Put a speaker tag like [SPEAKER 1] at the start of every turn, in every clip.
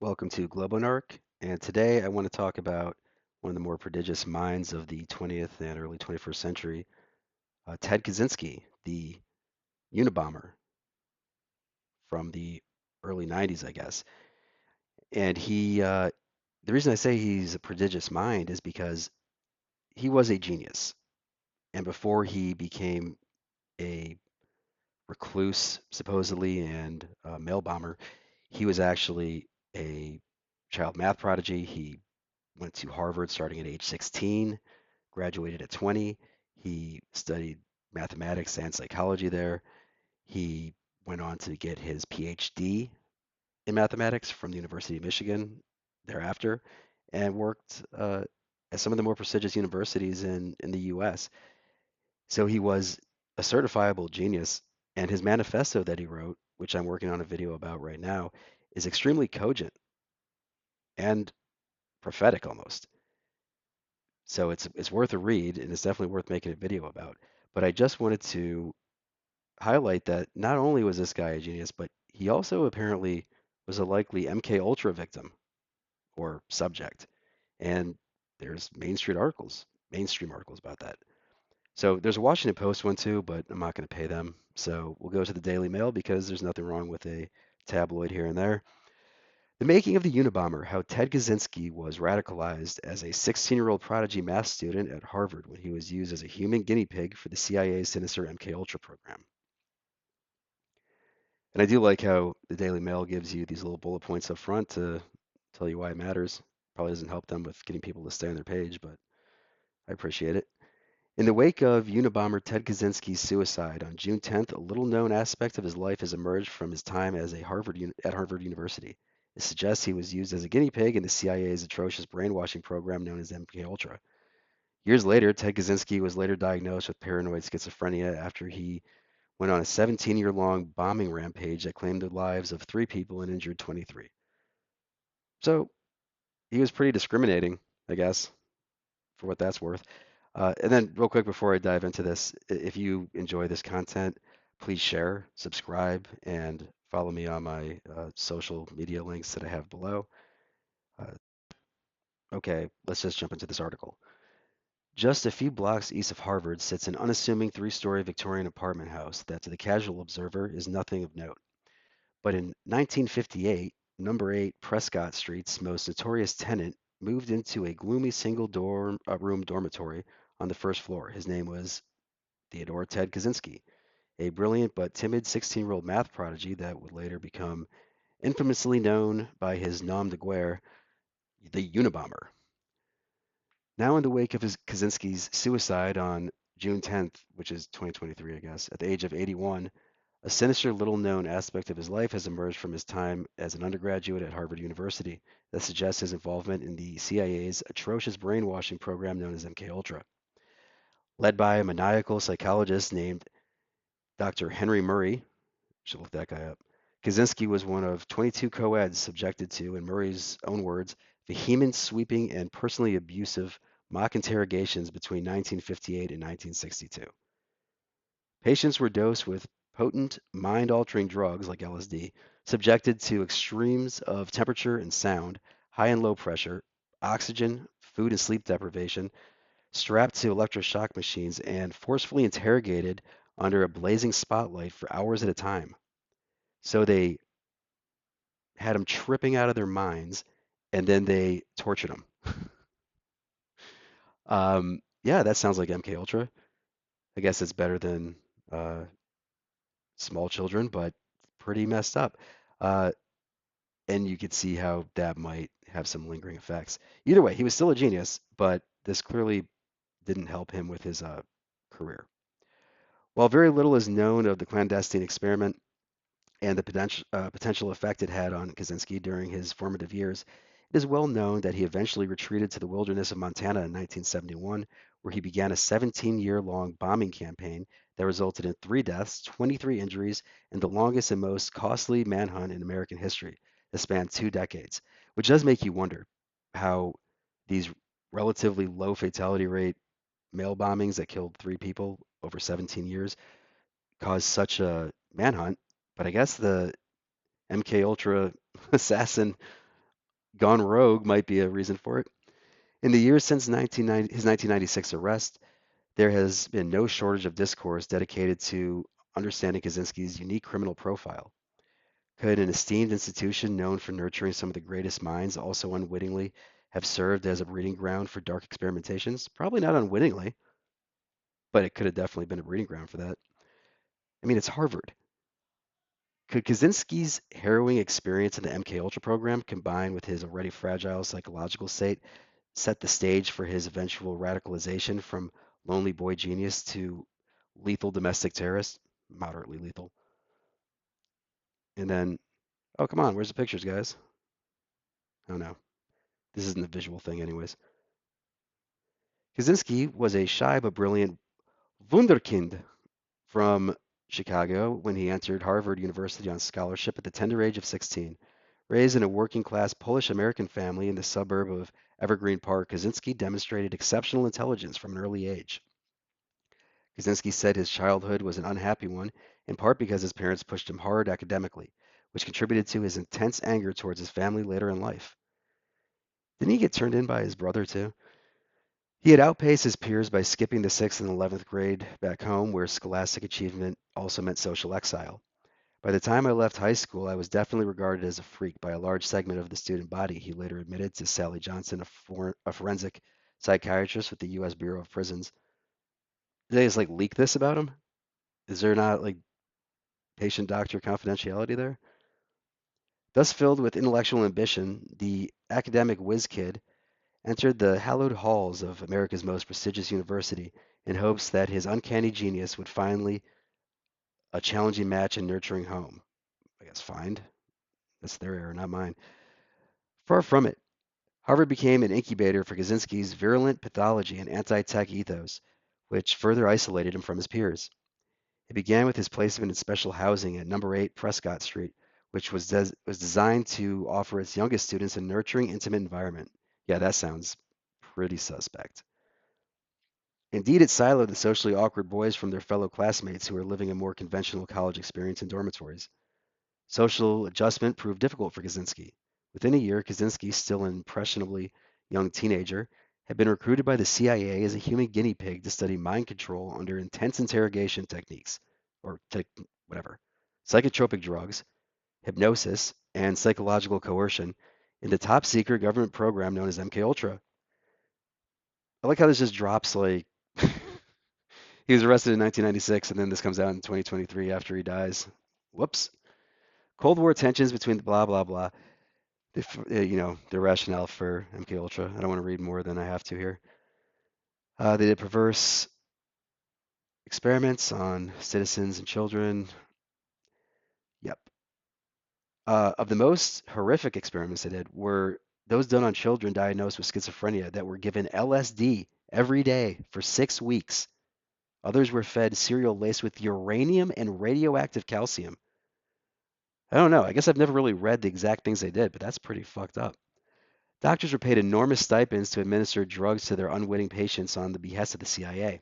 [SPEAKER 1] Welcome to Globonarch, and today I want to talk about one of the more prodigious minds of the 20th and early 21st century, Ted Kaczynski, the Unabomber from the early 90s, I guess. And the reason I say he's a prodigious mind is because he was a genius. And before he became a recluse, supposedly, and a mail bomber, he was actually a child math prodigy. He went to Harvard starting at age 16, graduated at 20. He studied mathematics and psychology there. He went on to get his PhD in mathematics from the University of Michigan thereafter and worked at some of the more prestigious universities in the US. So he was a certifiable genius, and his manifesto that he wrote, which I'm working on a video about right now, is extremely cogent and prophetic almost. So it's worth a read, and it's definitely worth making a video about. But I just wanted to highlight that not only was this guy a genius, but he also apparently was a likely MK Ultra victim or subject. And there's mainstream articles about that. So there's a Washington Post one too, but I'm not going to pay them. So we'll go to the Daily Mail because there's nothing wrong with a tabloid here and there. The making of the Unabomber, how Ted Kaczynski was radicalized as a 16-year-old prodigy math student at Harvard when he was used as a human guinea pig for the CIA's sinister MK Ultra program. And I do like how the Daily Mail gives you these little bullet points up front to tell you why it matters. Probably doesn't help them with getting people to stay on their page, but I appreciate it. In the wake of Unabomber Ted Kaczynski's suicide on June 10th, a little-known aspect of his life has emerged from his time as at Harvard University. It suggests he was used as a guinea pig in the CIA's atrocious brainwashing program known as MKUltra. Years later, Ted Kaczynski was later diagnosed with paranoid schizophrenia after he went on a 17-year-long bombing rampage that claimed the lives of 3 people and injured 23. So he was pretty discriminating, I guess, for what that's worth. And then, real quick before I dive into this, if you enjoy this content, please share, subscribe, and follow me on my social media links that I have below. Uh, okay, let's just jump into this article. Just a few blocks east of Harvard sits an unassuming 3-story Victorian apartment house that, to the casual observer, is nothing of note. But in 1958, number 8 Prescott Street's most notorious tenant moved into a gloomy room dormitory on the first floor. His name was Theodore Ted Kaczynski, a brilliant but timid 16-year-old math prodigy that would later become infamously known by his nom de guerre, the Unabomber. Now, in the wake of his Kaczynski's suicide on June 10th, which is 2023, I guess, at the age of 81, a sinister little known aspect of his life has emerged from his time as an undergraduate at Harvard University that suggests his involvement in the CIA's atrocious brainwashing program known as MKUltra. Led by a maniacal psychologist named Dr. Henry Murray, should look that guy up. Kaczynski was one of 22 co-eds subjected to, in Murray's own words, vehement, sweeping, and personally abusive mock interrogations between 1958 and 1962. Patients were dosed with potent, mind-altering drugs like LSD, subjected to extremes of temperature and sound, high and low pressure, oxygen, food and sleep deprivation, strapped to electroshock machines, and forcefully interrogated under a blazing spotlight for hours at a time. So they had them tripping out of their minds, and then they tortured them. Yeah, that sounds like MK Ultra. I guess it's better than uh, small children, but pretty messed up. Uh, and you could see how that might have some lingering effects. Either way, he was still a genius, but this clearly didn't help him with his career. While very little is known of the clandestine experiment, and the potential effect it had on Kaczynski during his formative years, it is well known that he eventually retreated to the wilderness of Montana in 1971, where he began a 17-year-long bombing campaign that resulted in 3 deaths, 23 injuries, and the longest and most costly manhunt in American history that spanned 2 decades, which does make you wonder how these relatively low fatality rate mail bombings that killed 3 people over 17 years caused such a manhunt. But I guess the MK Ultra assassin Gone rogue might be a reason for it. In the years since his 1996 arrest, there has been no shortage of discourse dedicated to understanding Kaczynski's unique criminal profile. Could an esteemed institution known for nurturing some of the greatest minds also unwittingly have served as a breeding ground for dark experimentations? Probably not unwittingly, but it could have definitely been a breeding ground for that. I mean, it's Harvard. Could Kaczynski's harrowing experience in the MK Ultra program, combined with his already fragile psychological state, set the stage for his eventual radicalization from lonely boy genius to lethal domestic terrorist, moderately lethal? And then, oh, come on, where's the pictures, guys? Oh no, this isn't a visual thing, anyways. Kaczynski was a shy but brilliant Wunderkind from Chicago when he entered Harvard University on scholarship at the tender age of 16. Raised in a working class Polish American family in the suburb of Evergreen Park, Kaczynski demonstrated exceptional intelligence from an early age. Kaczynski said his childhood was an unhappy one, in part because his parents pushed him hard academically, which contributed to his intense anger towards his family later in life. Didn't he get turned in by his brother, too? He had outpaced his peers by skipping the 6th and 11th grade back home, where scholastic achievement also meant social exile. By the time I left high school, I was definitely regarded as a freak by a large segment of the student body, he later admitted to Sally Johnson, a forensic psychiatrist with the U.S. Bureau of Prisons. Did they just like leak this about him? Is there not like patient doctor confidentiality there? Thus filled with intellectual ambition, the academic whiz kid entered the hallowed halls of America's most prestigious university in hopes that his uncanny genius would finally a challenging match and nurturing home. I guess find. That's their error, not mine. Far from it. Harvard became an incubator for Kaczynski's virulent pathology and anti-tech ethos, which further isolated him from his peers. It began with his placement in special housing at number 8 Prescott Street, which was designed to offer its youngest students a nurturing, intimate environment. Yeah, that sounds pretty suspect. Indeed, it siloed the socially awkward boys from their fellow classmates who were living a more conventional college experience in dormitories. Social adjustment proved difficult for Kaczynski. Within a year, Kaczynski, still an impressionably young teenager, had been recruited by the CIA as a human guinea pig to study mind control under intense interrogation techniques, or whatever, psychotropic drugs, hypnosis, and psychological coercion in the top secret government program known as MK Ultra. I like how this just drops like he was arrested in 1996 and then this comes out in 2023 after he dies. Whoops. Cold War tensions between the blah blah blah. The rationale for MK Ultra. I don't want to read more than I have to here. They did perverse experiments on citizens and children. Yep. Of the most horrific experiments they did were those done on children diagnosed with schizophrenia that were given LSD every day for 6 weeks. Others were fed cereal laced with uranium and radioactive calcium. I don't know. I guess I've never really read the exact things they did, but that's pretty fucked up. Doctors were paid enormous stipends to administer drugs to their unwitting patients on the behest of the CIA.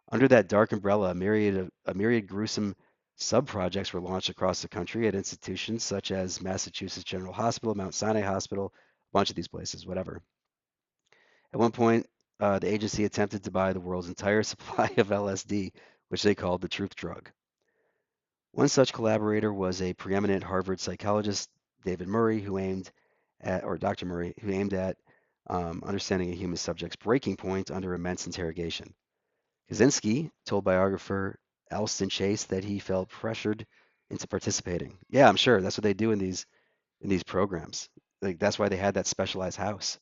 [SPEAKER 1] Under that dark umbrella, a myriad gruesome sub-projects were launched across the country at institutions such as Massachusetts General Hospital, Mount Sinai Hospital, a bunch of these places, whatever. At one point, the agency attempted to buy the world's entire supply of LSD, which they called the truth drug. One such collaborator was a preeminent Harvard psychologist, David Murray, who aimed at, or Dr. Murray, who aimed at understanding a human subject's breaking point under immense interrogation. Kaczynski told biographer Alston Chase that he felt pressured into participating. Yeah, I'm sure that's what they do in these programs. Like that's why they had that specialized house,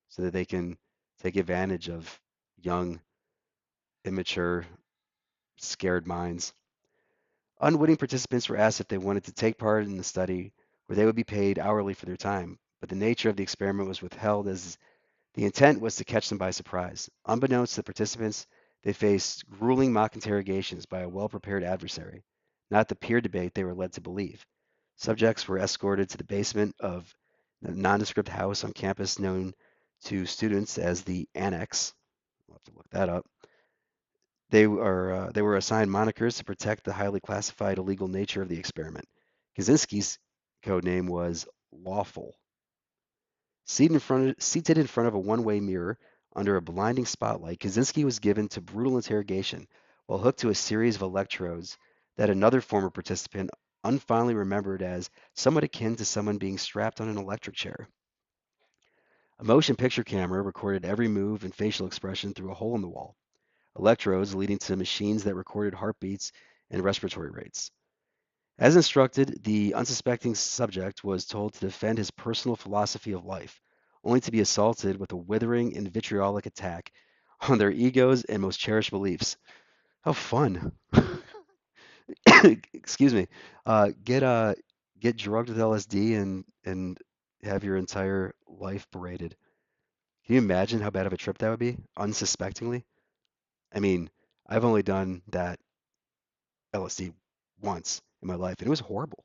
[SPEAKER 1] so that they can take advantage of young, immature, scared minds. Unwitting participants were asked if they wanted to take part in the study, where they would be paid hourly for their time, but the nature of the experiment was withheld as the intent was to catch them by surprise. Unbeknownst to the participants, they faced grueling mock interrogations by a well-prepared adversary, not the peer debate they were led to believe. Subjects were escorted to the basement of a nondescript house on campus known to students as the Annex. We'll have to look that up. They were assigned monikers to protect the highly classified illegal nature of the experiment. Kaczynski's code name was Lawful. Seated in front of a one-way mirror under a blinding spotlight, Kaczynski was given to brutal interrogation while hooked to a series of electrodes that another former participant unfondly remembered as somewhat akin to someone being strapped on an electric chair. A motion picture camera recorded every move and facial expression through a hole in the wall, electrodes leading to machines that recorded heartbeats and respiratory rates. As instructed, the unsuspecting subject was told to defend his personal philosophy of life, only to be assaulted with a withering and vitriolic attack on their egos and most cherished beliefs. How fun! Excuse me. Get drugged with LSD and have your entire life berated. Can you imagine how bad of a trip that would be, unsuspectingly? I mean, I've only done that LSD once in my life, and it was horrible.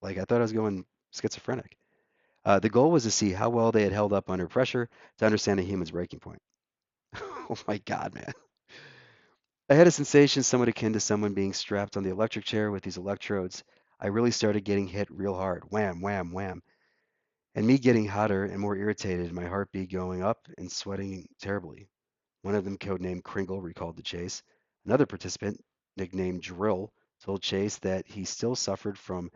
[SPEAKER 1] Like I thought I was going schizophrenic. The goal was to see how well they had held up under pressure to understand a human's breaking point. Oh my God, man. I had a sensation somewhat akin to someone being strapped on the electric chair with these electrodes. I really started getting hit real hard. Wham, wham, wham. And me getting hotter and more irritated, my heartbeat going up and sweating terribly. One of them, codenamed Kringle, recalled the chase. Another participant, nicknamed Drill, told Chase that he still suffered from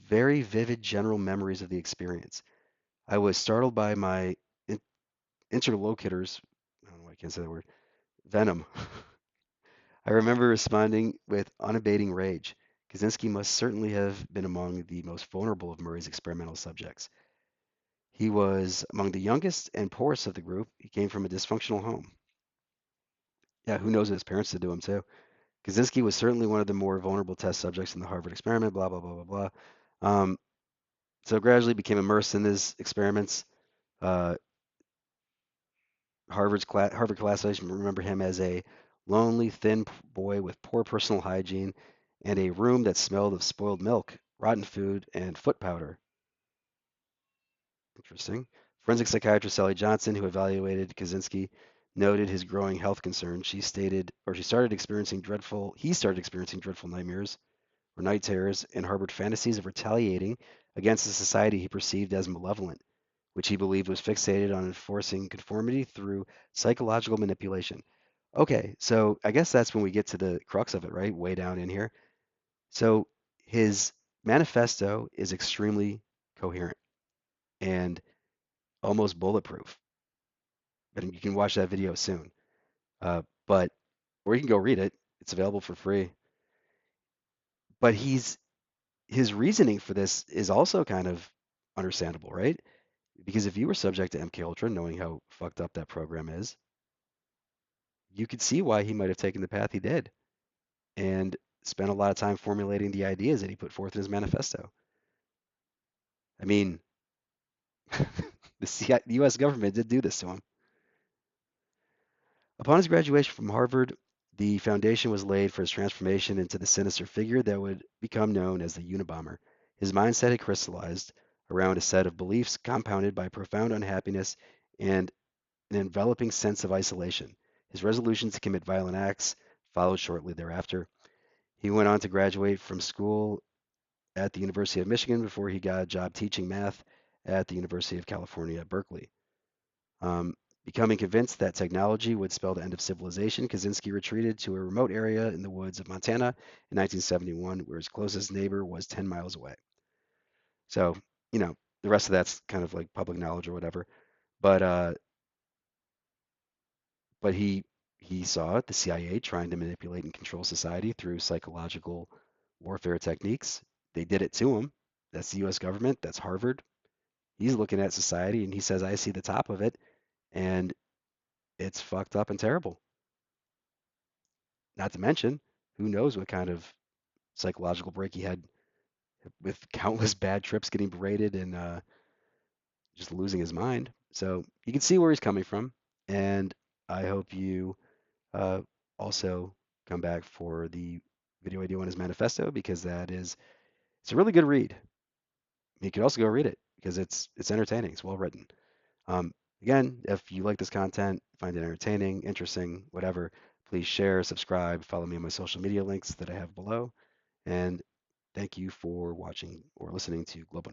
[SPEAKER 1] very vivid general memories of the experience. I was startled by my in- interlocutors. I don't know why I can't say that word. Venom. I remember responding with unabating rage. Kaczynski must certainly have been among the most vulnerable of Murray's experimental subjects. He was among the youngest and poorest of the group. He came from a dysfunctional home. Yeah, who knows what his parents did to him, too. Kaczynski was certainly one of the more vulnerable test subjects in the Harvard experiment, blah, blah, blah, blah, blah. So gradually became immersed in his experiments. Uh, Harvard classification remember him as a lonely, thin boy with poor personal hygiene and a room that smelled of spoiled milk, rotten food, and foot powder. Interesting. Forensic psychiatrist Sally Johnson, who evaluated Kaczynski, noted his growing health concerns. He started experiencing dreadful nightmares or night terrors and harbored fantasies of retaliating against a society he perceived as malevolent, which he believed was fixated on enforcing conformity through psychological manipulation. Okay, so I guess that's when we get to the crux of it, right? Way down in here. So his manifesto is extremely coherent and almost bulletproof. And you can watch that video soon. But or you can go read it. It's available for free. But his reasoning for this is also kind of understandable, right? Because if you were subject to MK Ultra, knowing how fucked up that program is, you could see why he might have taken the path he did and spent a lot of time formulating the ideas that he put forth in his manifesto. I mean, the U.S. government did do this to him. Upon his graduation from Harvard, the foundation was laid for his transformation into the sinister figure that would become known as the Unabomber. His mindset had crystallized around a set of beliefs compounded by profound unhappiness and an enveloping sense of isolation. His resolution to commit violent acts followed shortly thereafter. He went on to graduate from school at the University of Michigan before he got a job teaching math at the University of California at Berkeley. Um, Becoming convinced that technology would spell the end of civilization, Kaczynski retreated to a remote area in the woods of Montana in 1971, where his closest neighbor was 10 miles away. So, you know, the rest of that's kind of like public knowledge or whatever. But uh, but he saw the CIA trying to manipulate and control society through psychological warfare techniques. They did it to him. That's the U.S. government. That's Harvard. He's looking at society and he says, "I see the top of it, and it's fucked up and terrible." Not to mention, who knows what kind of psychological break he had with countless bad trips, getting berated and just losing his mind. So you can see where he's coming from, and I hope you uh, also come back for the video I do on his manifesto because it's a really good read. You could also go read it because it's entertaining. It's well written. Um, Again, if you like this content, find it entertaining, interesting, whatever, please share, subscribe, follow me on my social media links that I have below. And thank you for watching or listening to Global